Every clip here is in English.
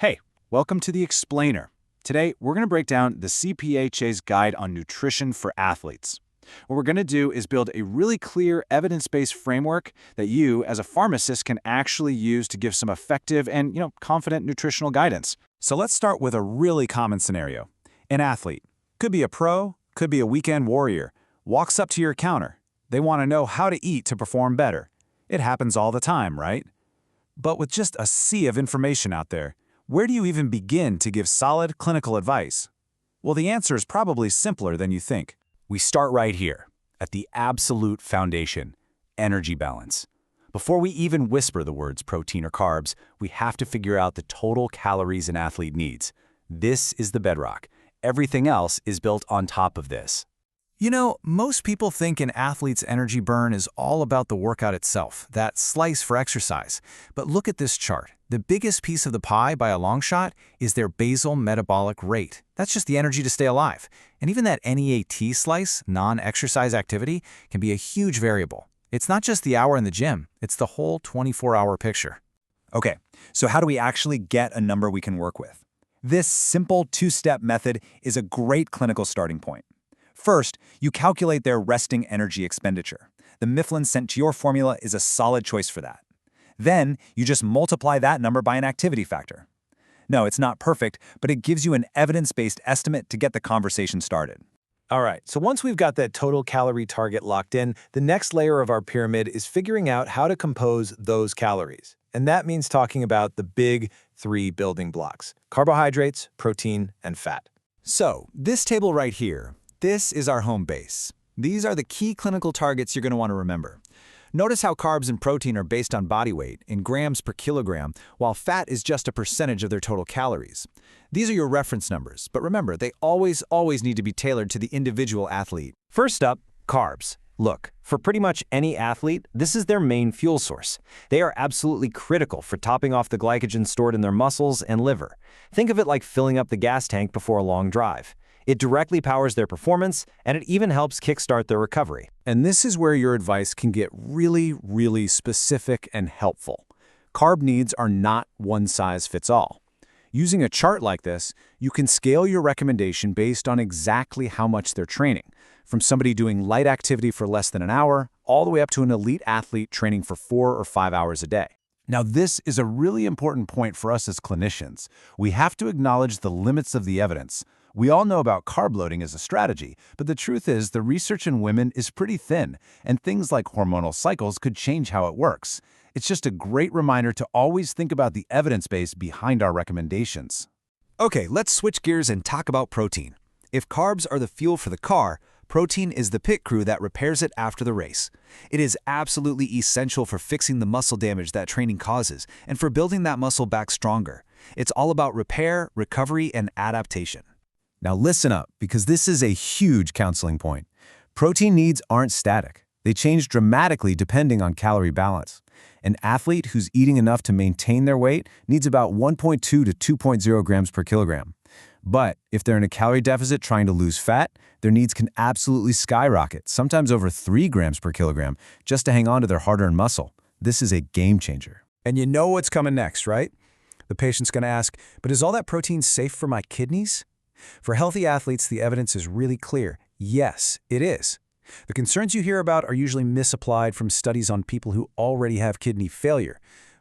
Hey, welcome to the Explainer. Today, we're going to break down the CPHA's Guide on Nutrition for Athletes. What we're going to do is build a really clear, evidence-based framework that you, as a pharmacist, can actually use to give some effective and, confident nutritional guidance. So let's start with a really common scenario. An athlete, could be a pro, could be a weekend warrior, walks up to your counter. They want to know how to eat to perform better. It happens all the time, right? But with just a sea of information out there, where do you even begin to give solid clinical advice? Well, the answer is probably simpler than you think. We start right here, at the absolute foundation, energy balance. Before we even whisper the words protein or carbs, we have to figure out the total calories an athlete needs. This is the bedrock. Everything else is built on top of this. Most people think an athlete's energy burn is all about the workout itself, that slice for exercise. But look at this chart. The biggest piece of the pie by a long shot is their basal metabolic rate. That's just the energy to stay alive. And even that NEAT slice, non-exercise activity, can be a huge variable. It's not just the hour in the gym, it's the whole 24-hour picture. Okay, so how do we actually get a number we can work with? This simple two-step method is a great clinical starting point. First, you calculate their resting energy expenditure. The Mifflin sent to your formula is a solid choice for that. Then, you just multiply that number by an activity factor. No, it's not perfect, but it gives you an evidence-based estimate to get the conversation started. All right, so once we've got that total calorie target locked in, the next layer of our pyramid is figuring out how to compose those calories. And that means talking about the big three building blocks: carbohydrates, protein, and fat. So, this table right here, this is our home base. These are the key clinical targets you're going to want to remember. Notice how carbs and protein are based on body weight, in grams per kilogram, while fat is just a percentage of their total calories. These are your reference numbers, but remember, they always need to be tailored to the individual athlete. First up, carbs. Look, for pretty much any athlete, this is their main fuel source. They are absolutely critical for topping off the glycogen stored in their muscles and liver. Think of it like filling up the gas tank before a long drive. It directly powers their performance, and it even helps kickstart their recovery. And this is where your advice can get really specific and helpful. Carb needs are not one size fits all. Using a chart like this, you can scale your recommendation based on exactly how much they're training, from somebody doing light activity for less than an hour, all the way up to an elite athlete training for 4 or 5 hours a day. Now, this is a really important point for us as clinicians. We have to acknowledge the limits of the evidence. We all know about carb loading as a strategy, but the truth is the research in women is pretty thin, and things like hormonal cycles could change how it works. It's just a great reminder to always think about the evidence base behind our recommendations. Okay, let's switch gears and talk about protein. If carbs are the fuel for the car, protein is the pit crew that repairs it after the race. It is absolutely essential for fixing the muscle damage that training causes and for building that muscle back stronger. It's all about repair, recovery, and adaptation. Now listen up, because this is a huge counseling point. Protein needs aren't static. They change dramatically depending on calorie balance. An athlete who's eating enough to maintain their weight needs about 1.2 to 2.0 grams per kilogram. But if they're in a calorie deficit trying to lose fat, their needs can absolutely skyrocket, sometimes over 3 grams per kilogram, just to hang on to their hard-earned muscle. This is a game changer. And you know what's coming next, right? The patient's going to ask, but is all that protein safe for my kidneys? For healthy athletes, the evidence is really clear. Yes, it is. The concerns you hear about are usually misapplied from studies on people who already have kidney failure.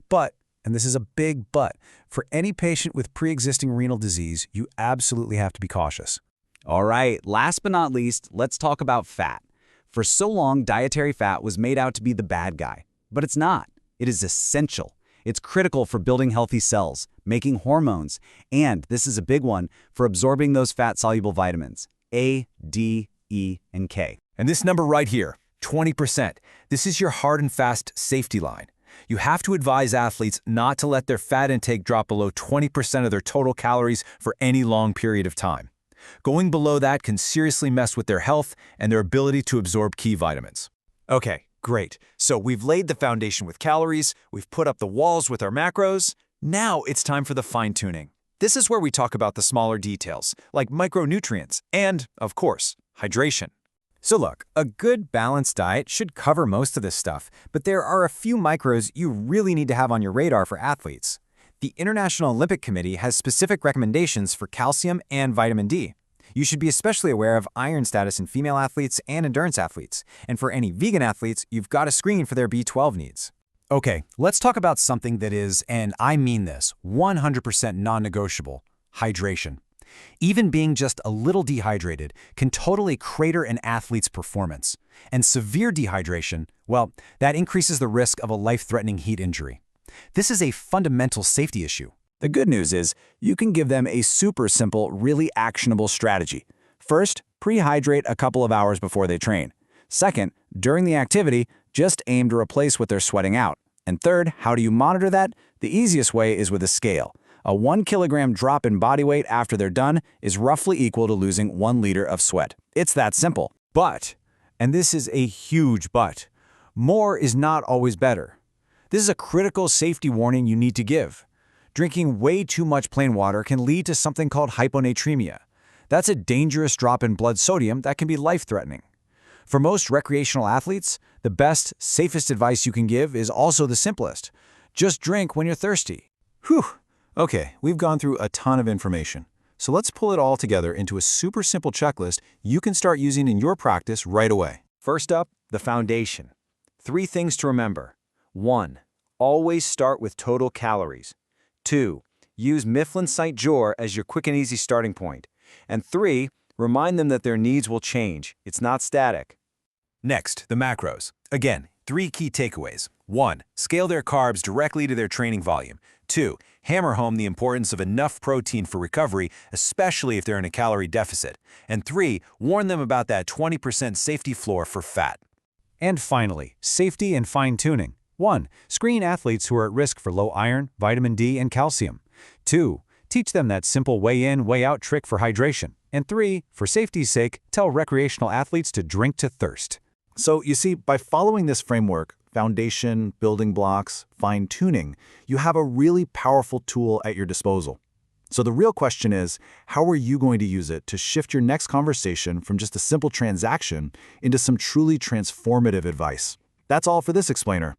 But, and this is a big but, for any patient with pre-existing renal disease, you absolutely have to be cautious. All right, last but not least, let's talk about fat. For so long, dietary fat was made out to be the bad guy, but it's not. It is essential. It's critical for building healthy cells, making hormones, and, this is a big one, for absorbing those fat-soluble vitamins, A, D, E, and K. And this number right here, 20%, this is your hard and fast safety line. You have to advise athletes not to let their fat intake drop below 20% of their total calories for any long period of time. Going below that can seriously mess with their health and their ability to absorb key vitamins. Okay, great. So we've laid the foundation with calories, we've put up the walls with our macros. Now it's time for the fine-tuning. This is where we talk about the smaller details, like micronutrients and, of course, hydration. So look, a good balanced diet should cover most of this stuff, but there are a few micros you really need to have on your radar for athletes. The International Olympic Committee has specific recommendations for calcium and vitamin D. You should be especially aware of iron status in female athletes and endurance athletes. And for any vegan athletes, you've got to screen for their B12 needs. Okay, let's talk about something that is, and I mean this, 100% non-negotiable: hydration. Even being just a little dehydrated can totally crater an athlete's performance. And severe dehydration, well, that increases the risk of a life-threatening heat injury. This is a fundamental safety issue. The good news is you can give them a super simple, really actionable strategy. First, pre-hydrate a couple of hours before they train. Second, during the activity, just aim to replace what they're sweating out. And third, how do you monitor that? The easiest way is with a scale. A 1 kilogram drop in body weight after they're done is roughly equal to losing 1 liter of sweat. It's that simple. But, and this is a huge but, more is not always better. This is a critical safety warning you need to give. Drinking way too much plain water can lead to something called hyponatremia. That's a dangerous drop in blood sodium that can be life-threatening. For most recreational athletes, the best, safest advice you can give is also the simplest. Just drink when you're thirsty. Whew. Okay, we've gone through a ton of information. So let's pull it all together into a super simple checklist you can start using in your practice right away. First up, the foundation. 3 things to remember. 1. Always start with total calories. 2. Use Mifflin St. Jour as your quick and easy starting point. And 3. Remind them that their needs will change. It's not static. Next, the macros. Again, 3 key takeaways. 1. Scale their carbs directly to their training volume. 2. Hammer home the importance of enough protein for recovery, especially if they're in a calorie deficit. And 3. Warn them about that 20% safety floor for fat. And finally, safety and fine-tuning. 1. Screen athletes who are at risk for low iron, vitamin D, and calcium. 2. Teach them that simple weigh-in, weigh-out trick for hydration. And 3. For safety's sake, tell recreational athletes to drink to thirst. So you see, by following this framework, foundation, building blocks, fine-tuning, you have a really powerful tool at your disposal. So the real question is, how are you going to use it to shift your next conversation from just a simple transaction into some truly transformative advice? That's all for this explainer.